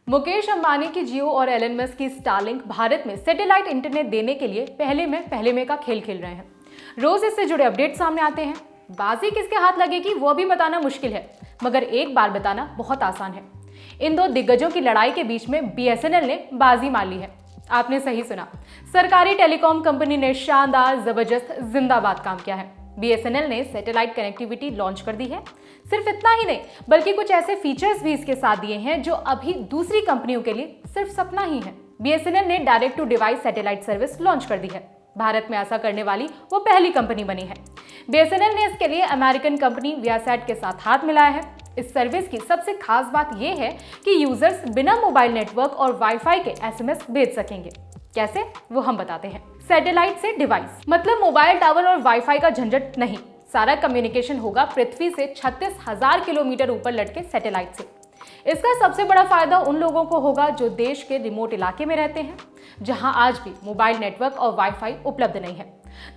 मुकेश अंबानी की जियो और Elon Musk की स्टारलिंक भारत में सैटेलाइट इंटरनेट देने के लिए पहले में का खेल खेल रहे हैं। रोज इससे जुड़े अपडेट सामने आते हैं। बाजी किसके हाथ लगेगी वो भी बताना मुश्किल है, मगर एक बार बताना बहुत आसान है। इन दो दिग्गजों की लड़ाई के बीच में बीएसएनएल ने बाजी मार ली है। आपने सही सुना, सरकारी टेलीकॉम कंपनी ने शानदार, जबरदस्त, जिंदाबाद काम किया है। बीएसएनएल ने सैटेलाइट कनेक्टिविटी लॉन्च कर दी है। सिर्फ इतना ही नहीं, बल्कि कुछ ऐसे फीचर्स भी इसके साथ दिए हैं जो अभी दूसरी कंपनियों के लिए सिर्फ सपना ही है। बीएसएनएल ने direct to device satellite service launch कर दी है। भारत में ऐसा करने वाली वो पहली कंपनी बनी है। बीएसएनएल ने इसके लिए अमेरिकन कंपनी वियासैट के साथ हाथ मिलाया है। इस सर्विस की सबसे खास बात यह है कि यूजर्स बिना मोबाइल नेटवर्क और वाईफाई के एसएमएस भेज सकेंगे। कैसे, वो हम बताते हैं। सैटेलाइट से डिवाइस मतलब मोबाइल टावर और वाईफाई का झंझट नहीं। सारा कम्युनिकेशन होगा पृथ्वी से 36,000 किलोमीटर ऊपर लटके सैटेलाइट से। इसका सबसे बड़ा फायदा उन लोगों को होगा जो देश के रिमोट इलाके में रहते हैं, जहां आज भी मोबाइल नेटवर्क और वाईफाई उपलब्ध नहीं है।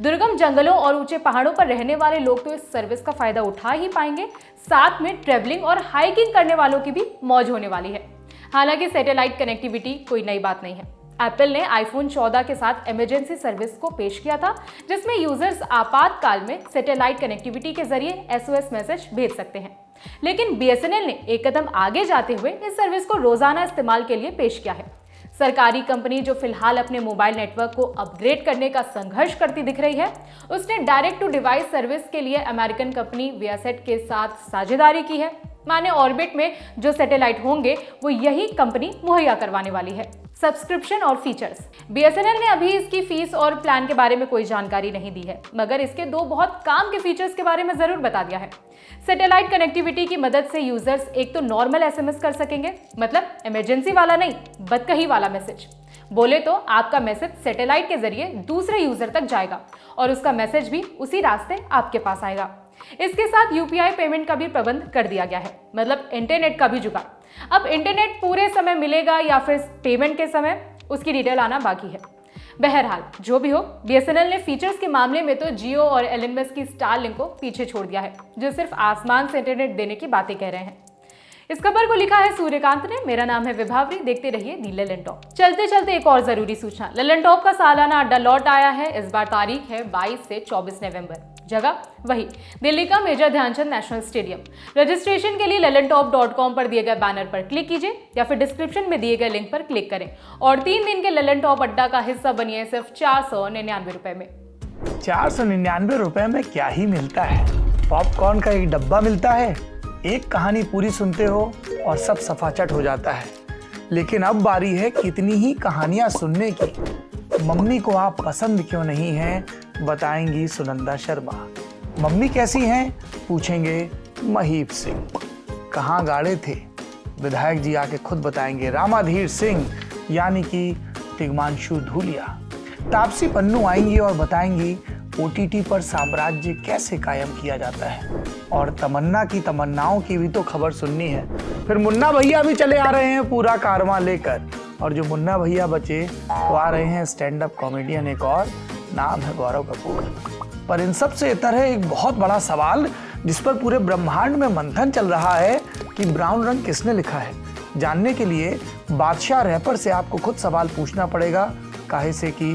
दुर्गम जंगलों और ऊंचे पहाड़ों पर रहने वाले लोग तो इस सर्विस का फायदा उठा ही पाएंगे। साथ में ट्रेवलिंग और हाइकिंग करने वालों की भी मौज होने वाली है। हालांकि सैटेलाइट कनेक्टिविटी कोई नई बात नहीं है। एप्पल ने आईफोन 14 के साथ इमरजेंसी सर्विस को पेश किया था, जिसमें यूजर्स आपातकाल में सैटेलाइट कनेक्टिविटी के जरिए एसओएस मैसेज भेज सकते हैं। लेकिन बीएसएनएल ने एक कदम आगे जाते हुए इस सर्विस को रोजाना इस्तेमाल के लिए पेश किया है। सरकारी कंपनी जो फिलहाल अपने मोबाइल नेटवर्क को अपग्रेड करने का संघर्ष करती दिख रही है, उसने डायरेक्ट टू डिवाइस सर्विस के लिए अमेरिकन कंपनी वियासैट के साथ साझेदारी की है। माने ऑर्बिट में जो सैटेलाइट होंगे वो यही कंपनी मुहैया करवाने वाली है। सब्सक्रिप्शन और फीचर्स, बीएसएनएल ने अभी इसकी फीस और प्लान के बारे में कोई जानकारी नहीं दी है, मगर इसके दो बहुत काम के फीचर्स के बारे में जरूर बता दिया है। सैटेलाइट कनेक्टिविटी की मदद से यूजर्स एक तो नॉर्मल एसएमएस कर सकेंगे, मतलब इमरजेंसी वाला नहीं, बदकही वाला मैसेज। बोले तो आपका मैसेज सैटेलाइट के जरिए दूसरे यूजर तक जाएगा और उसका मैसेज भी उसी रास्ते आपके पास आएगा। इसके साथ यूपीआई पेमेंट का भी प्रबंध कर दिया गया है, मतलब इंटरनेट का भी जुगाड़। अब इंटरनेट पूरे समय मिलेगा या फिर पेमेंट के समय, उसकी डिटेल आना बाकी है। बहरहाल जो भी हो, बीएसएनएल ने फीचर्स के मामले में तो जियो और एलन मस्क की स्टारलिंक को पीछे छोड़ दिया है, जो सिर्फ आसमान से इंटरनेट देने की बातें कह रहे हैं। इस खबर को लिखा है सूर्यकांत ने। मेरा नाम है विभावरी। देखते रहिए दी ललन टॉप। चलते चलते एक और जरूरी सूचना, ललन टॉप का सालाना अड्डा लौट आया है। इस बार तारीख है 22 से 24 नवंबर। जगह वही दिल्ली का major Dhyanchand national stadium. Registration के लिए lallantop.com पर दिए गए बैनर पर क्लिक कीजिए या फिर डिस्क्रिप्शन में दिए गए लिंक पर क्लिक करें और 3 दिन के ललन टॉप अड्डा का हिस्सा बनिए सिर्फ 499 रुपए में। 499 रुपए में क्या ही मिलता है? पॉपकॉर्न का एक डब्बा मिलता है, एक कहानी पूरी सुनते हो और सब सफाचट हो जाता है। लेकिन अब बारी है कितनी ही कहानियां सुनने की। मम्मी को आप पसंद क्यों नहीं हैं, बताएंगी सुनंदा शर्मा। मम्मी कैसी हैं, पूछेंगे महीप सिंह। कहाँ गाड़े थे, विधायक जी आके खुद बताएंगे रामाधीर सिंह, यानी कि तिग्मांशु धूलिया। तापसी पन्नू आएंगी और बताएंगी ओटीटी पर साम्राज्य कैसे कायम किया जाता है। और तमन्ना की तमन्नाओं की भी तो खबर सुननी है। फिर मुन्ना भैया भी चले आ रहे हैं पूरा कारवां लेकर, और जो मुन्ना भैया बचे तो आ रहे हैं स्टैंड अप कॉमेडियन, एक और नाम है गौरव कपूर। पर इन सब से इतर है एक बहुत बड़ा सवाल जिस पर पूरे ब्रह्मांड में मंथन चल रहा है कि ब्राउन रंग किसने लिखा है। जानने के लिए बादशाह रैपर से आपको खुद सवाल पूछना पड़ेगा, काहे से कि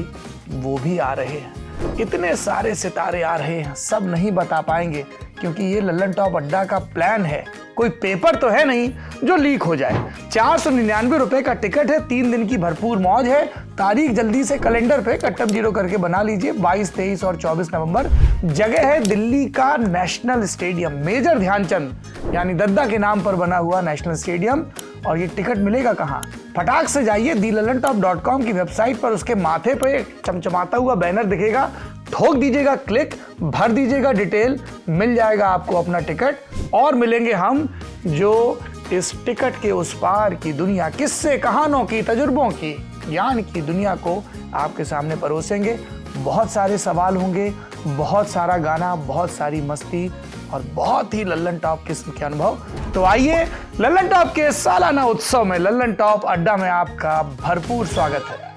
वो भी आ रहे हैं। इतने सारे सितारे आ रहे हैं, सब नहीं बता पाएंगे क्योंकि ये ललन टॉप अड्डा का प्लान है। कोई पेपर तो है नहीं जो लीक हो जाए। 499 रुपए का टिकट है, 3 दिन की भरपूर मौज है। तारीख जल्दी से कैलेंडर पे कट्टम जीरो करके बना लीजिए, 22, 23 और 24 नवंबर। जगह है दिल्ली का नेशनल स्टेडियम, मेजर ध्यानचंद यानी दद्दा के नाम पर बना हुआ नेशनल स्टेडियम। और ये टिकट मिलेगा कहाँ? फटाक से जाइए thelalantop.com की वेबसाइट पर, उसके माथे पे चमचमाता हुआ बैनर दिखेगा, ठोक दीजिएगा क्लिक, भर दीजिएगा डिटेल, मिल जाएगा आपको अपना टिकट। और मिलेंगे हम जो इस टिकट के उस पार की दुनिया, किस्से कहानों की, तजुर्बों की, ज्ञान की दुनिया को आपके सामने परोसेंगे। बहुत सारे सवाल होंगे, बहुत सारा गाना, बहुत सारी मस्ती और बहुत ही लल्लन टॉप किस्म के अनुभव। तो आइए, लल्लन टॉप के सालाना उत्सव में लल्लन टॉप अड्डा में आपका भरपूर स्वागत है।